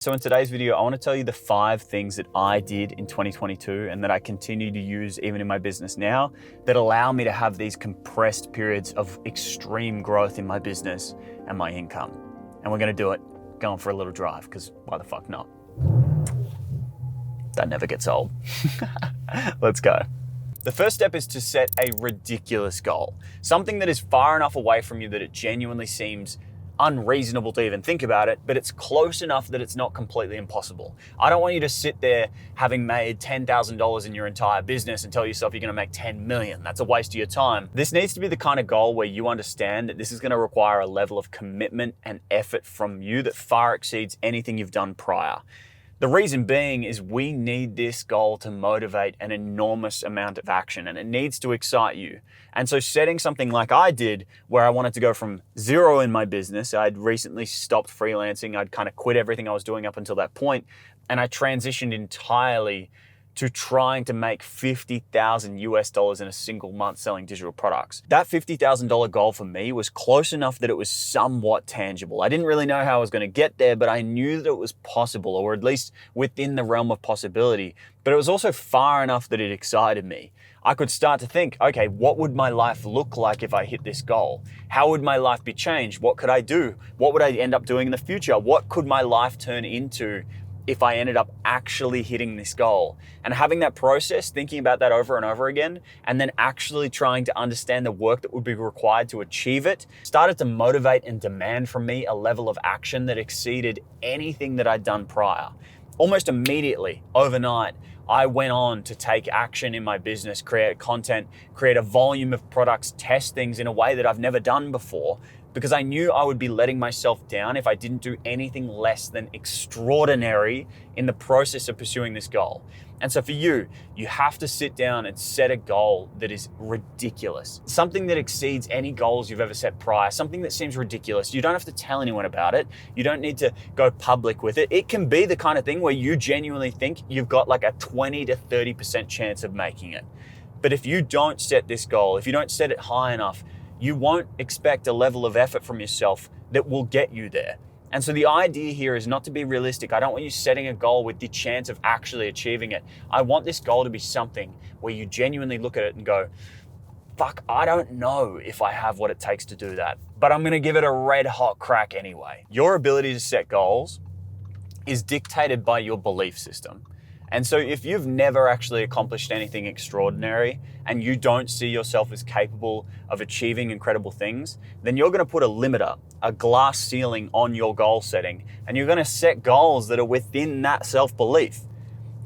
So in today's video, I want to tell you the 5 things that I did in 2022 and that I continue to use even in my business now that allow me to have these compressed periods of extreme growth in my business and my income. And we're going to do it going for a little drive, because why the fuck not? That never gets old. Let's go. The first step is to set a ridiculous goal. Something that is far enough away from you that it genuinely seems unreasonable to even think about it, but it's close enough that it's not completely impossible. I don't want you to sit there having made $10,000 in your entire business and tell yourself you're gonna make 10 million. That's a waste of your time. This needs to be the kind of goal where you understand that this is gonna require a level of commitment and effort from you that far exceeds anything you've done prior. The reason being is we need this goal to motivate an enormous amount of action, and it needs to excite you. And so setting something like I did, where I wanted to go from 0 in my business, I'd recently stopped freelancing, I'd kind of quit everything I was doing up until that point, and I transitioned entirely to trying to make $50,000 in a single month selling digital products. That $50,000 goal for me was close enough that it was somewhat tangible. I didn't really know how I was going to get there, but I knew that it was possible, or at least within the realm of possibility. But it was also far enough that it excited me. I could start to think, okay, what would my life look like if I hit this goal? How would my life be changed? What could I do? What would I end up doing in the future? What could my life turn into if I ended up actually hitting this goal? And having that process, thinking about that over and over again, and then actually trying to understand the work that would be required to achieve it, started to motivate and demand from me a level of action that exceeded anything that I'd done prior. Almost immediately, overnight, I went on to take action in my business, create content, create a volume of products, test things in a way that I've never done before, because I knew I would be letting myself down if I didn't do anything less than extraordinary in the process of pursuing this goal. And so for you, you have to sit down and set a goal that is ridiculous. Something that exceeds any goals you've ever set prior, something that seems ridiculous. You don't have to tell anyone about it. You don't need to go public with it. It can be the kind of thing where you genuinely think you've got like a 20 to 30% chance of making it. But if you don't set this goal, if you don't set it high enough, you won't expect a level of effort from yourself that will get you there. And so the idea here is not to be realistic. I don't want you setting a goal with the chance of actually achieving it. I want this goal to be something where you genuinely look at it and go, fuck, I don't know if I have what it takes to do that, but I'm gonna give it a red hot crack anyway. Your ability to set goals is dictated by your belief system. And so if you've never actually accomplished anything extraordinary and you don't see yourself as capable of achieving incredible things, then you're going to put a limiter, a glass ceiling on your goal setting, and you're going to set goals that are within that self-belief.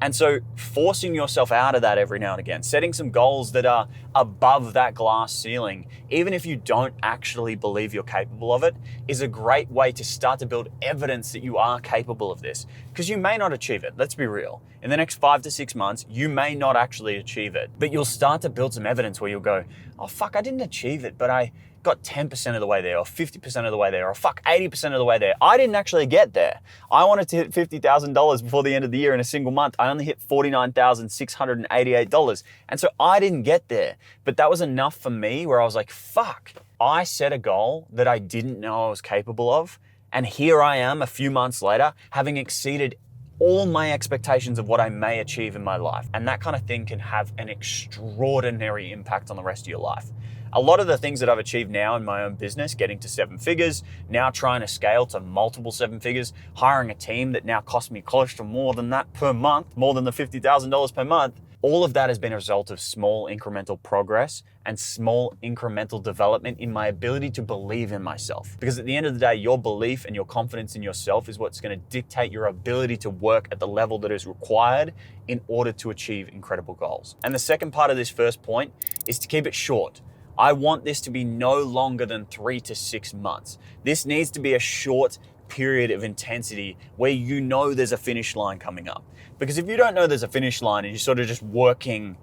And so forcing yourself out of that every now and again, setting some goals that are above that glass ceiling, even if you don't actually believe you're capable of it, is a great way to start to build evidence that you are capable of this. Because you may not achieve it, let's be real. In the next 5 to 6 months, you may not actually achieve it, but you'll start to build some evidence where you'll go, oh fuck, I didn't achieve it, but I got 10% of the way there, or 50% of the way there, or fuck, 80% of the way there. I didn't actually get there. I wanted to hit $50,000 before the end of the year in a single month. I only hit $49,688. And so I didn't get there. But that was enough for me where I was like, fuck, I set a goal that I didn't know I was capable of. And here I am a few months later, having exceeded all my expectations of what I may achieve in my life. And that kind of thing can have an extraordinary impact on the rest of your life. A lot of the things that I've achieved now in my own business, getting to 7 figures, now trying to scale to multiple 7 figures, hiring a team that now costs me close to more than that per month, more than the $50,000 per month, all of that has been a result of small incremental progress and small incremental development in my ability to believe in myself. Because at the end of the day, your belief and your confidence in yourself is what's going to dictate your ability to work at the level that is required in order to achieve incredible goals. And the second part of this first point is to keep it short. I want this to be no longer than 3 to 6 months. This needs to be a short period of intensity where you know there's a finish line coming up. Because if you don't know there's a finish line and you're sort of just working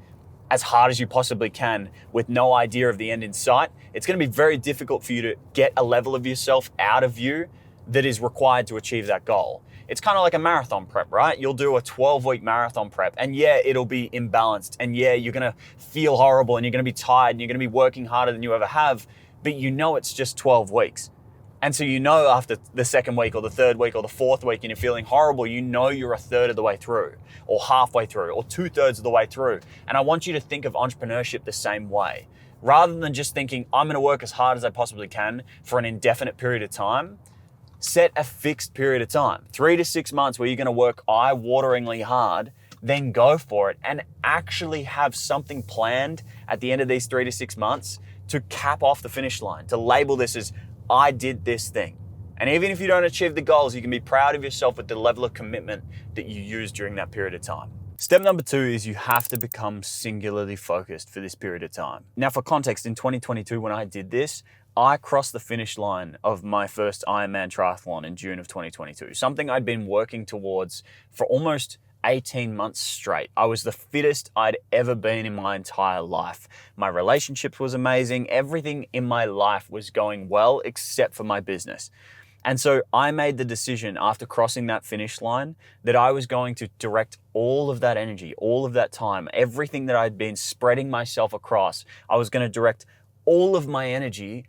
as hard as you possibly can with no idea of the end in sight, it's going to be very difficult for you to get a level of yourself out of you that is required to achieve that goal. It's kind of like a marathon prep, right? You'll do a 12-week marathon prep, and yeah, it'll be imbalanced, and yeah, you're gonna feel horrible, and you're gonna be tired, and you're gonna be working harder than you ever have, but you know it's just 12 weeks. And so after the second week or the third week or the fourth week and you're feeling horrible, you're a third of the way through or halfway through or 2/3 of the way through. And I want you to think of entrepreneurship the same way. Rather than just thinking, I'm going to work as hard as I possibly can for an indefinite period of time, set a fixed period of time, 3 to 6 months where you're going to work eye-wateringly hard, then go for it and actually have something planned at the end of these 3 to 6 months to cap off the finish line, to label this as, I did this thing. And even if you don't achieve the goals, you can be proud of yourself with the level of commitment that you used during that period of time. Step number 2 is you have to become singularly focused for this period of time. Now, for context, in 2022, when I did this, I crossed the finish line of my first Ironman triathlon in June of 2022, something I'd been working towards for almost 18 months straight. I was the fittest I'd ever been in my entire life. My relationships was amazing. Everything in my life was going well except for my business. And so I made the decision after crossing that finish line that I was going to direct all of that energy, all of that time, everything that I'd been spreading myself across, I was going to direct all of my energy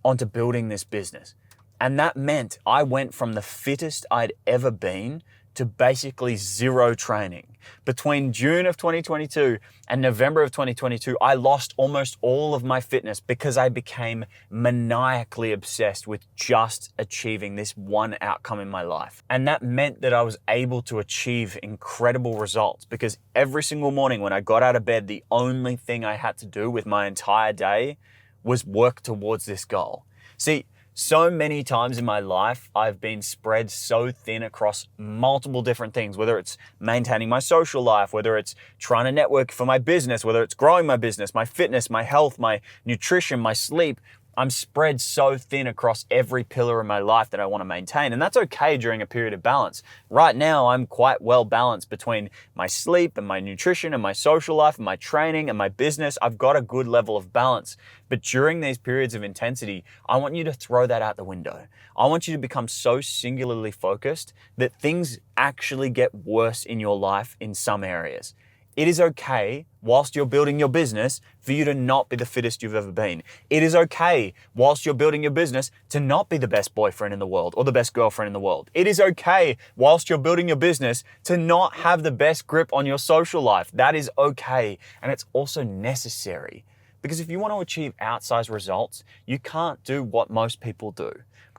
onto building this business. And that meant I went from the fittest I'd ever been to basically zero training. Between June of 2022 and November of 2022, I lost almost all of my fitness because I became maniacally obsessed with just achieving this one outcome in my life. And that meant that I was able to achieve incredible results because every single morning when I got out of bed, the only thing I had to do with my entire day was work towards this goal. See, so many times in my life, I've been spread so thin across multiple different things, whether it's maintaining my social life, whether it's trying to network for my business, whether it's growing my business, my fitness, my health, my nutrition, my sleep. I'm spread so thin across every pillar of my life that I want to maintain. And that's okay during a period of balance. Right now, I'm quite well balanced between my sleep and my nutrition and my social life and my training and my business. I've got a good level of balance. But during these periods of intensity, I want you to throw that out the window. I want you to become so singularly focused that things actually get worse in your life in some areas. It is okay, whilst you're building your business, for you to not be the fittest you've ever been. It is okay, whilst you're building your business, to not be the best boyfriend in the world or the best girlfriend in the world. It is okay, whilst you're building your business, to not have the best grip on your social life. That is okay, and it's also necessary. Because if you want to achieve outsized results, you can't do what most people do.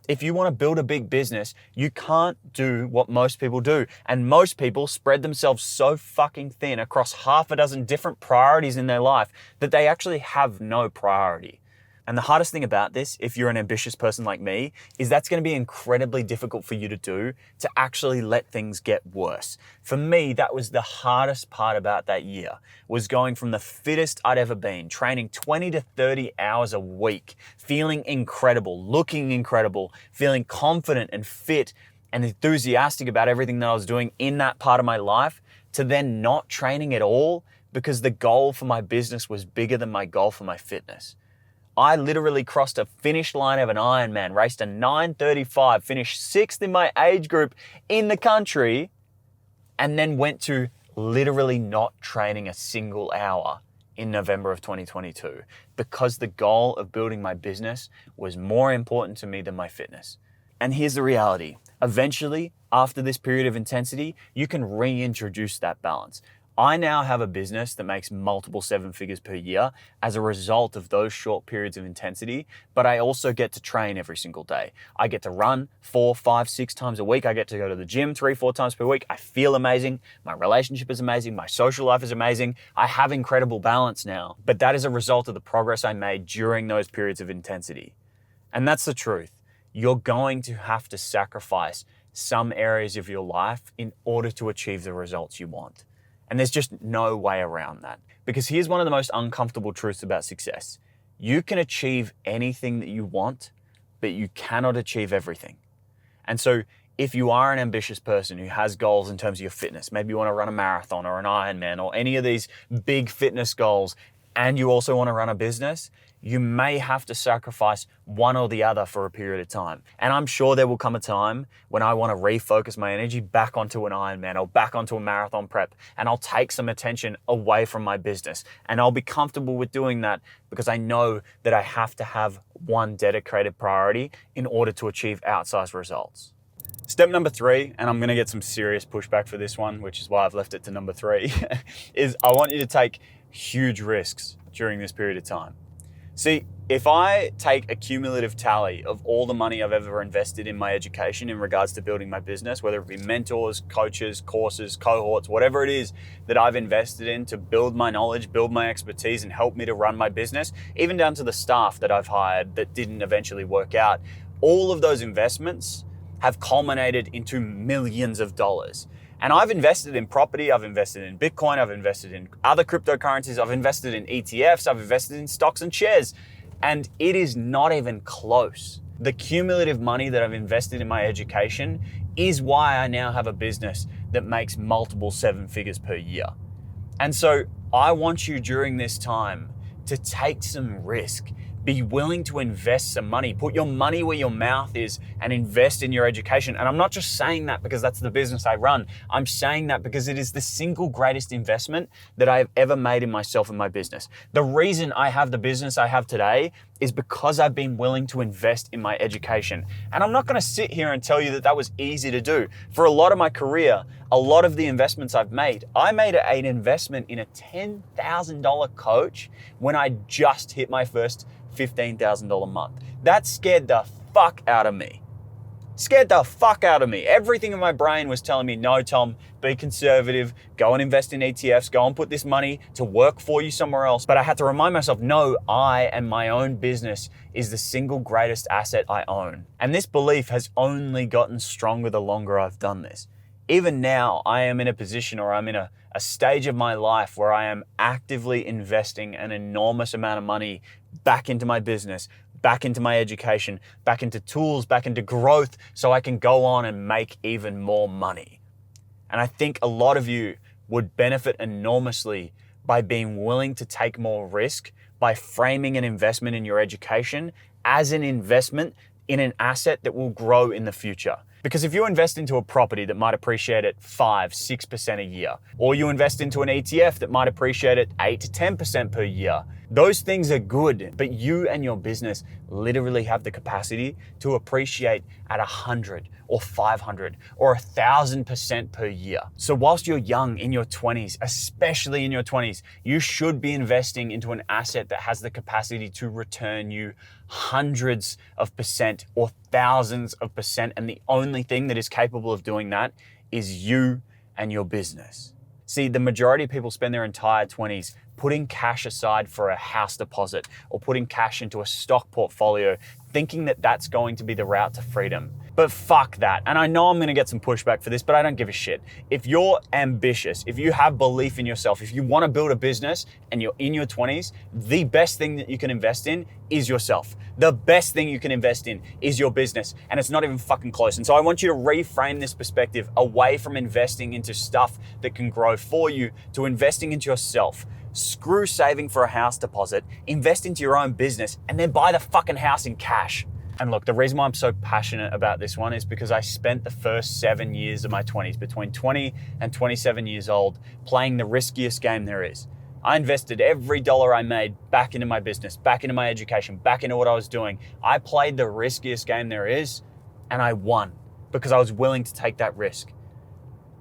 If you want to build a big business, you can't do what most people do. And most people spread themselves so fucking thin across half a dozen different priorities in their life that they actually have no priority. And the hardest thing about this, if you're an ambitious person like me, is that's going to be incredibly difficult for you to do, to actually let things get worse. For me, that was the hardest part about that year, was going from the fittest I'd ever been, training 20 to 30 hours a week, feeling incredible, looking incredible, feeling confident and fit and enthusiastic about everything that I was doing in that part of my life, to then not training at all because the goal for my business was bigger than my goal for my fitness. I literally crossed a finish line of an Ironman, raced a 9:35, finished 6th in my age group in the country, and then went to literally not training a single hour in November of 2022 because the goal of building my business was more important to me than my fitness. And here's the reality. Eventually, after this period of intensity, you can reintroduce that balance. I now have a business that makes multiple 7 figures per year as a result of those short periods of intensity, but I also get to train every single day. I get to run 4, 5, 6 times a week. I get to go to the gym 3, 4 times per week. I feel amazing. My relationship is amazing. My social life is amazing. I have incredible balance now, but that is a result of the progress I made during those periods of intensity. And that's the truth. You're going to have to sacrifice some areas of your life in order to achieve the results you want. And there's just no way around that. Because here's one of the most uncomfortable truths about success. You can achieve anything that you want, but you cannot achieve everything. And so if you are an ambitious person who has goals in terms of your fitness, maybe you want to run a marathon or an Ironman or any of these big fitness goals, and you also want to run a business, you may have to sacrifice one or the other for a period of time. And I'm sure there will come a time when I want to refocus my energy back onto an Ironman or back onto a marathon prep, and I'll take some attention away from my business. And I'll be comfortable with doing that because I know that I have to have one dedicated priority in order to achieve outsized results. Step number 3, and I'm going to get some serious pushback for this one, which is why I've left it to number 3, is I want you to take huge risks during this period of time. See, if I take a cumulative tally of all the money I've ever invested in my education in regards to building my business, whether it be mentors, coaches, courses, cohorts, whatever it is that I've invested in to build my knowledge, build my expertise, and help me to run my business, even down to the staff that I've hired that didn't eventually work out, all of those investments have culminated into millions of dollars. And I've invested in property, I've invested in Bitcoin, I've invested in other cryptocurrencies, I've invested in ETFs, I've invested in stocks and shares, and it is not even close. The cumulative money that I've invested in my education is why I now have a business that makes multiple 7 figures per year. And so I want you during this time to take some risk. Be willing to invest some money. Put your money where your mouth is and invest in your education. And I'm not just saying that because that's the business I run. I'm saying that because it is the single greatest investment that I have ever made in myself and my business. The reason I have the business I have today is because I've been willing to invest in my education. And I'm not going to sit here and tell you that that was easy to do. For a lot of my career, a lot of the investments I've made, I made an investment in a $10,000 coach when I just hit my first $15,000 a month. That scared the fuck out of me. Scared the fuck out of me. Everything in my brain was telling me, no, Tom, be conservative, go and invest in ETFs, go and put this money to work for you somewhere else. But I had to remind myself, no, I and my own business is the single greatest asset I own. And this belief has only gotten stronger the longer I've done this. Even now, I am in a position, or I'm in a stage of my life where I am actively investing an enormous amount of money back into my business, back into my education, back into tools, back into growth, so I can go on and make even more money. And I think a lot of you would benefit enormously by being willing to take more risk, by framing an investment in your education as an investment in an asset that will grow in the future. Because if you invest into a property that might appreciate at 5-6% a year, or you invest into an ETF that might appreciate at 8-10% per year, those things are good, but you and your business literally have the capacity to appreciate at 100 or 500 or 1,000% per year. So whilst you're young in your 20s, especially in your 20s, you should be investing into an asset that has the capacity to return you hundreds of percent or thousands of percent. And the only thing that is capable of doing that is you and your business. See, the majority of people spend their entire 20s putting cash aside for a house deposit or putting cash into a stock portfolio, thinking that that's going to be the route to freedom. But fuck that. And I know I'm gonna get some pushback for this, but I don't give a shit. If you're ambitious, if you have belief in yourself, if you wanna build a business and you're in your 20s, the best thing that you can invest in is yourself. The best thing you can invest in is your business, and it's not even fucking close. And so I want you to reframe this perspective away from investing into stuff that can grow for you to investing into yourself. Screw saving for a house deposit, invest into your own business, and then buy the fucking house in cash. And look, the reason why I'm so passionate about this one is because I spent the first 7 years of my 20s, between 20 and 27 years old, playing the riskiest game there is. I invested every dollar I made back into my business, back into my education, back into what I was doing. I played the riskiest game there is, and I won because I was willing to take that risk.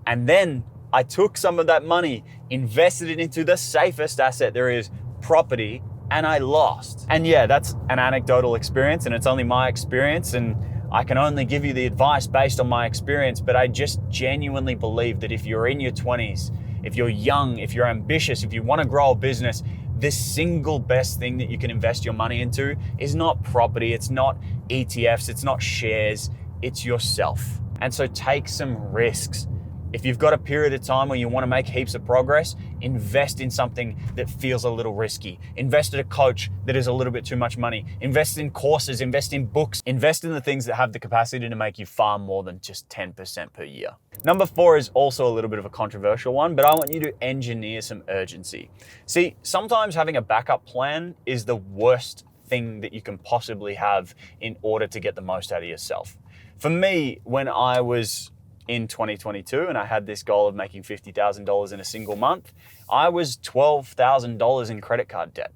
And then I took some of that money, invested it into the safest asset there is, property, and I lost. And yeah, that's an anecdotal experience, and it's only my experience, and I can only give you the advice based on my experience, but I just genuinely believe that if you're in your 20s, if you're young, if you're ambitious, if you want to grow a business, the single best thing that you can invest your money into is not property, it's not ETFs, it's not shares, it's yourself. And so take some risks. If you've got a period of time where you want to make heaps of progress, invest in something that feels a little risky. Invest in a coach that is a little bit too much money. Invest in courses, invest in books, invest in the things that have the capacity to make you far more than just 10% per year. Number 4 is also a little bit of a controversial one, but I want you to engineer some urgency. See, sometimes having a backup plan is the worst thing that you can possibly have in order to get the most out of yourself. For me, when I was in 2022 and I had this goal of making $50,000 in a single month, I was $12,000 in credit card debt.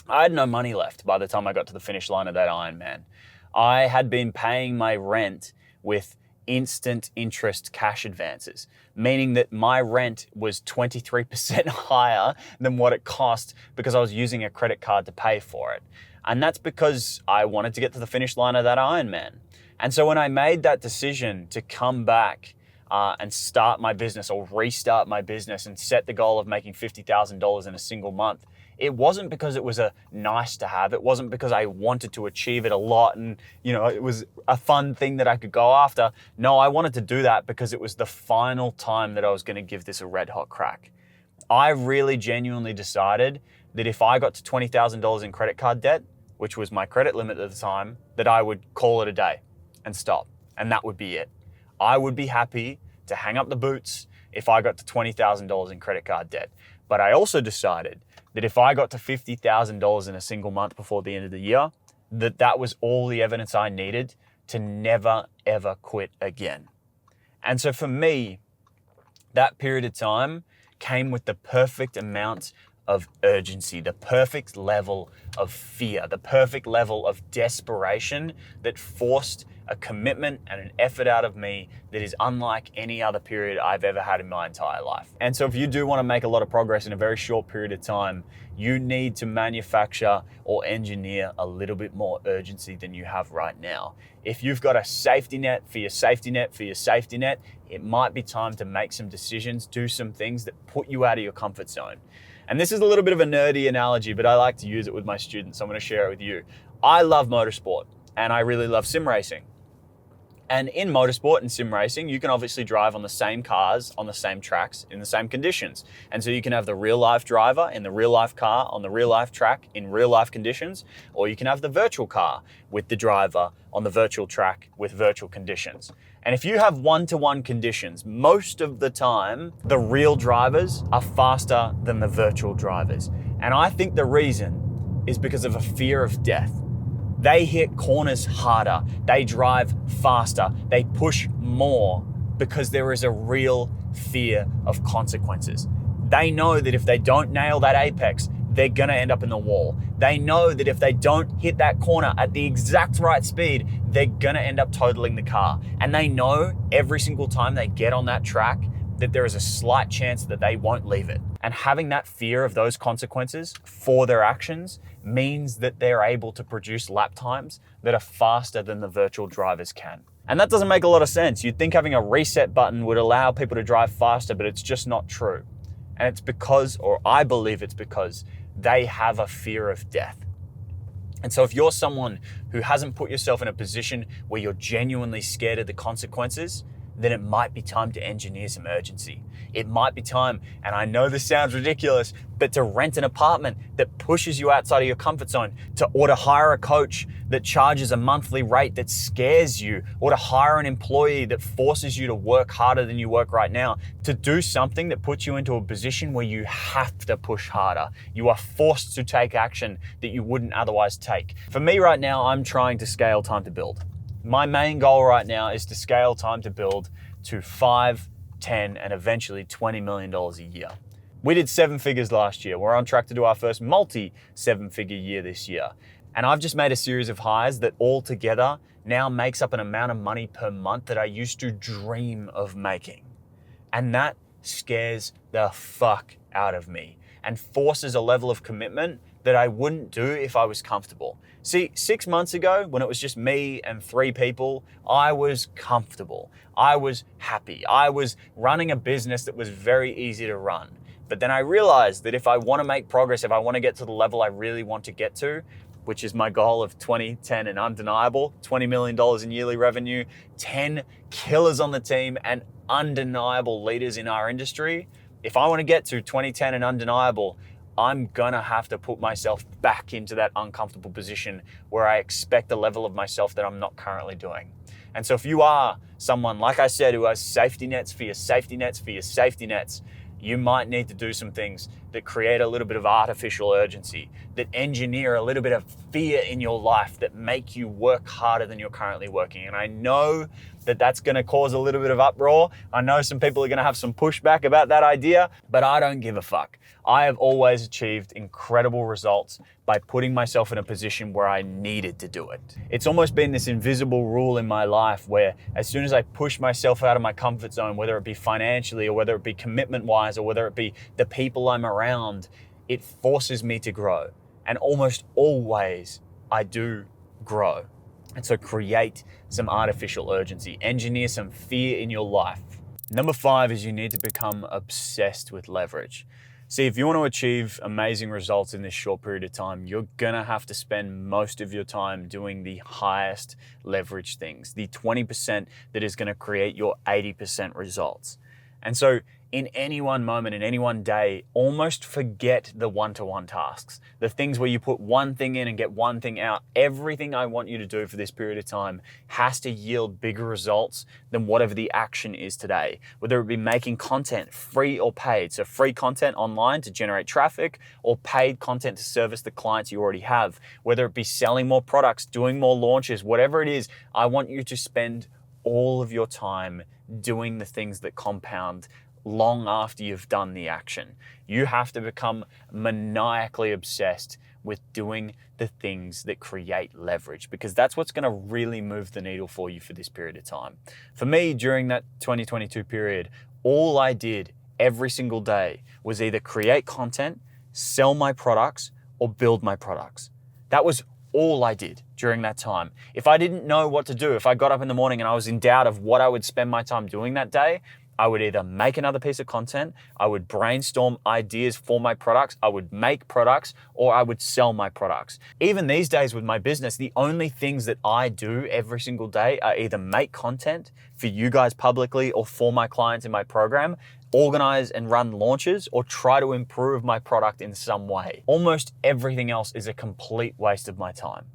I had no money left by the time I got to the finish line of that Ironman. I had been paying my rent with instant interest cash advances, meaning that my rent was 23% higher than what it cost because I was using a credit card to pay for it. And that's because I wanted to get to the finish line of that Ironman. And so when I made that decision to come back and start my business or restart my business and set the goal of making $50,000 in a single month, it wasn't because it was a nice to have. It wasn't because I wanted to achieve it a lot and, it was a fun thing that I could go after. No, I wanted to do that because it was the final time that I was going to give this a red hot crack. I really genuinely decided that if I got to $20,000 in credit card debt, which was my credit limit at the time, that I would call it a day and stop. And that would be it. I would be happy to hang up the boots if I got to $20,000 in credit card debt. But I also decided that if I got to $50,000 in a single month before the end of the year, that was all the evidence I needed to never, ever quit again. And so for me, that period of time came with the perfect amount of urgency, the perfect level of fear, the perfect level of desperation that forced a commitment and an effort out of me that is unlike any other period I've ever had in my entire life. And so if you do want to make a lot of progress in a very short period of time, you need to manufacture or engineer a little bit more urgency than you have right now. If you've got a safety net for your safety net for your safety net, it might be time to make some decisions, do some things that put you out of your comfort zone. And this is a little bit of a nerdy analogy, but I like to use it with my students. So I'm going to share it with you. I love motorsport and I really love sim racing. And in motorsport and sim racing, you can obviously drive on the same cars, on the same tracks, in the same conditions. And so you can have the real life driver in the real life car on the real life track in real life conditions, or you can have the virtual car with the driver on the virtual track with virtual conditions. And if you have one-to-one conditions, most of the time, the real drivers are faster than the virtual drivers. And I think the reason is because of a fear of death. They hit corners harder, they drive faster, they push more because there is a real fear of consequences. They know that if they don't nail that apex, they're gonna end up in the wall. They know that if they don't hit that corner at the exact right speed, they're gonna end up totaling the car. And they know every single time they get on that track that there is a slight chance that they won't leave it. And having that fear of those consequences for their actions means that they're able to produce lap times that are faster than the virtual drivers can. And that doesn't make a lot of sense. You'd think having a reset button would allow people to drive faster, but it's just not true. And it's because, or I believe it's because, they have a fear of death. And so if you're someone who hasn't put yourself in a position where you're genuinely scared of the consequences, then it might be time to engineer some urgency. It might be time, and I know this sounds ridiculous, but to rent an apartment that pushes you outside of your comfort zone, or to hire a coach that charges a monthly rate that scares you, or to hire an employee that forces you to work harder than you work right now, to do something that puts you into a position where you have to push harder. You are forced to take action that you wouldn't otherwise take. For me right now, I'm trying to scale time to build. My main goal right now is to scale time to build to 5, 10, and eventually $20 million a year. We did 7 figures last year. We're on track to do our first multi-7-figure year this year. And I've just made a series of hires that all together now makes up an amount of money per month that I used to dream of making. And that scares the fuck out of me and forces a level of commitment that I wouldn't do if I was comfortable. See, 6 months ago, when it was just me and 3 people, I was comfortable. I was happy. I was running a business that was very easy to run. But then I realized that if I want to make progress, if I want to get to the level I really want to get to, which is my goal of 20, 10, and undeniable, $20 million in yearly revenue, 10 killers on the team, and undeniable leaders in our industry. If I want to get to 20, 10, and undeniable, I'm gonna have to put myself back into that uncomfortable position where I expect a level of myself that I'm not currently doing. And so if you are someone, like I said, who has safety nets for your safety nets for your safety nets, you might need to do some things that create a little bit of artificial urgency, that engineer a little bit of fear in your life, that make you work harder than you're currently working. And I know that that's going to cause a little bit of uproar. I know some people are going to have some pushback about that idea, but I don't give a fuck. I have always achieved incredible results by putting myself in a position where I needed to do it. It's almost been this invisible rule in my life where as soon as I push myself out of my comfort zone, whether it be financially or whether it be commitment-wise or whether it be the people I'm around, it forces me to grow. And almost always I do grow. And so create some artificial urgency, engineer some fear in your life. Number 5 is you need to become obsessed with leverage. See, if you want to achieve amazing results in this short period of time, you're gonna have to spend most of your time doing the highest leverage things, the 20% that is gonna create your 80% results. And so in any one moment, in any one day, almost forget the one-to-one tasks, the things where you put one thing in and get one thing out. Everything I want you to do for this period of time has to yield bigger results than whatever the action is today, whether it be making content, free or paid. So free content online to generate traffic or paid content to service the clients you already have, whether it be selling more products, doing more launches, whatever it is. I want you to spend all of your time doing the things that compound long after you've done the action. You have to become maniacally obsessed with doing the things that create leverage, because that's what's going to really move the needle for you for this period of time. For me, during that 2022 period, all I did every single day was either create content, sell my products, or build my products. That was all I did during that time. If I didn't know what to do, if I got up in the morning and I was in doubt of what I would spend my time doing that day, I would either make another piece of content, I would brainstorm ideas for my products, I would make products, or I would sell my products. Even these days with my business, the only things that I do every single day are either make content for you guys publicly or for my clients in my program, organize and run launches, or try to improve my product in some way. Almost everything else is a complete waste of my time.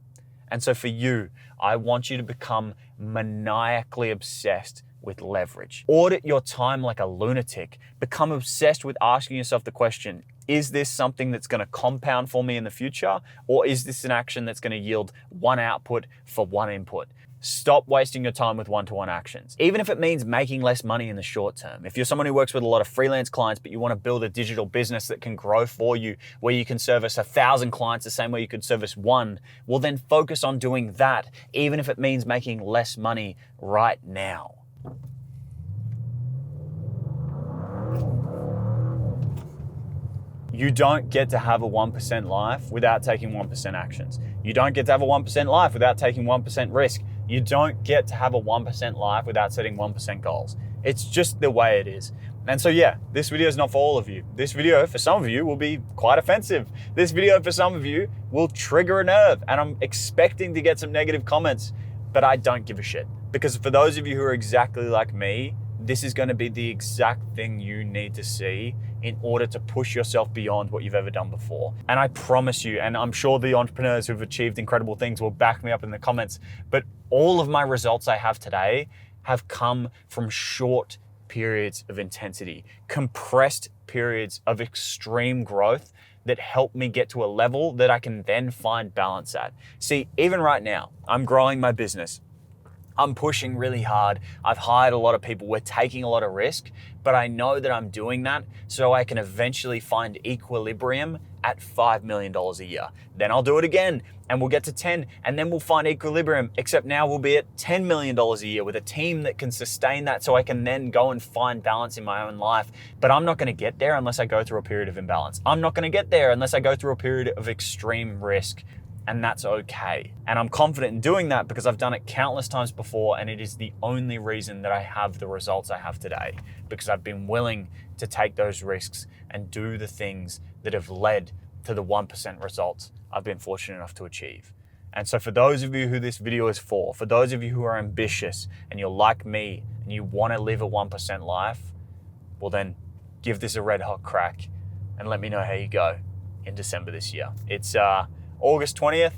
And so for you, I want you to become maniacally obsessed with leverage. Audit your time like a lunatic. Become obsessed with asking yourself the question, is this something that's going to compound for me in the future? Or is this an action that's going to yield one output for one input? Stop wasting your time with one-to-one actions. Even if it means making less money in the short term. If you're someone who works with a lot of freelance clients, but you want to build a digital business that can grow for you, where you can service 1,000 clients the same way you could service one, well then focus on doing that, even if it means making less money right now. You don't get to have a 1% life without taking 1% actions. You don't get to have a 1% life without taking 1% risk. You don't get to have a 1% life without setting 1% goals. It's just the way it is. And so yeah, this video is not for all of you. This video for some of you will be quite offensive. This video for some of you will trigger a nerve, and I'm expecting to get some negative comments, but I don't give a shit. Because for those of you who are exactly like me, this is going to be the exact thing you need to see in order to push yourself beyond what you've ever done before. And I promise you, and I'm sure the entrepreneurs who've achieved incredible things will back me up in the comments, but all of my results I have today have come from short periods of intensity, compressed periods of extreme growth that help me get to a level that I can then find balance at. See, even right now, I'm growing my business. I'm pushing really hard. I've hired a lot of people. We're taking a lot of risk, but I know that I'm doing that so I can eventually find equilibrium at $5 million a year. Then I'll do it again and we'll get to 10, and then we'll find equilibrium, except now we'll be at $10 million a year with a team that can sustain that, so I can then go and find balance in my own life. But I'm not gonna get there unless I go through a period of imbalance. I'm not gonna get there unless I go through a period of extreme risk. And that's okay. And I'm confident in doing that because I've done it countless times before, and it is the only reason that I have the results I have today, because I've been willing to take those risks and do the things that have led to the 1% results I've been fortunate enough to achieve. And so for those of you who this video is for those of you who are ambitious and you're like me and you want to live a 1% life, well then give this a red hot crack and let me know how you go in December this year. It's August 20th.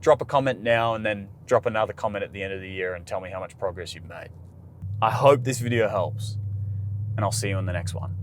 Drop a comment now and then drop another comment at the end of the year and tell me how much progress you've made. I hope this video helps, and I'll see you in the next one.